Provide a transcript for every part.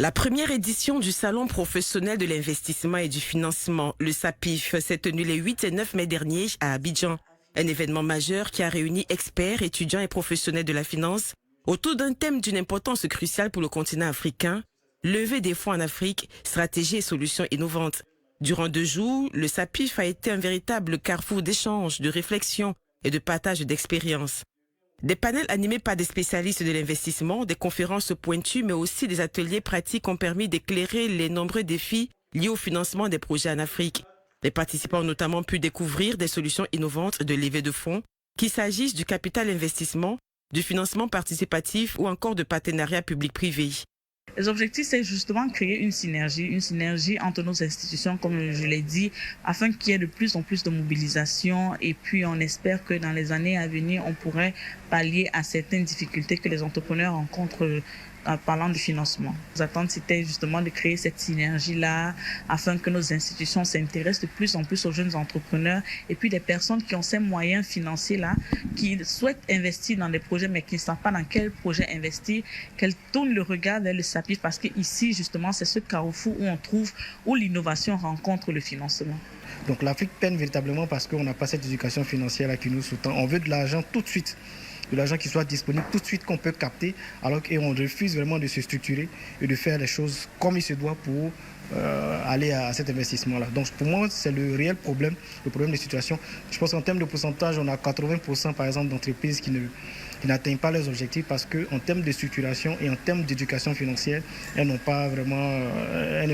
La première édition du Salon professionnel de l'investissement et du financement, le SAPIF, s'est tenue les 8 et 9 mai dernier à Abidjan. Un événement majeur qui a réuni experts, étudiants et professionnels de la finance autour d'un thème d'une importance cruciale pour le continent africain, lever des fonds en Afrique, stratégies et solutions innovantes. Durant 2 jours, le SAPIF a été un véritable carrefour d'échanges, de réflexion et de partage d'expériences. Des panels animés par des spécialistes de l'investissement, des conférences pointues, mais aussi des ateliers pratiques ont permis d'éclairer les nombreux défis liés au financement des projets en Afrique. Les participants ont notamment pu découvrir des solutions innovantes de levée de fonds, qu'il s'agisse du capital investissement, du financement participatif ou encore de partenariats public-privé. Les objectifs, c'est justement créer une synergie entre nos institutions, comme je l'ai dit, afin qu'il y ait de plus en plus de mobilisation. Et puis, on espère que dans les années à venir, on pourrait pallier à certaines difficultés que les entrepreneurs rencontrent en parlant du financement. Nos attentes, c'était justement de créer cette synergie-là afin que nos institutions s'intéressent de plus en plus aux jeunes entrepreneurs et puis des personnes qui ont ces moyens financiers-là, qui souhaitent investir dans des projets mais qui ne savent pas dans quel projet investir, qu'elles tournent le regard vers le SAPIF parce qu'ici, justement, c'est ce carrefour où l'innovation rencontre le financement. Donc l'Afrique peine véritablement parce qu'on n'a pas cette éducation financière-là qui nous sous-tend. On veut de l'argent tout de suite. De l'argent qui soit disponible tout de suite, qu'on peut capter, alors qu'on refuse vraiment de se structurer et de faire les choses comme il se doit pour aller à cet investissement-là. Donc pour moi, c'est le réel problème, le problème de situation. Je pense qu'en termes de pourcentage, on a 80% par exemple d'entreprises qui n'atteignent pas leurs objectifs parce qu'en termes de structuration et en termes d'éducation financière, elles ne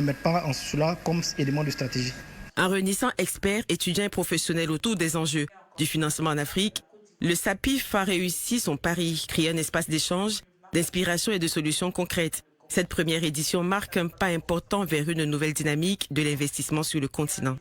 mettent pas cela comme élément de stratégie. En réunissant experts, étudiants et professionnels autour des enjeux du financement en Afrique, le SAPIF a réussi son pari, créer un espace d'échange, d'inspiration et de solutions concrètes. Cette première édition marque un pas important vers une nouvelle dynamique de l'investissement sur le continent.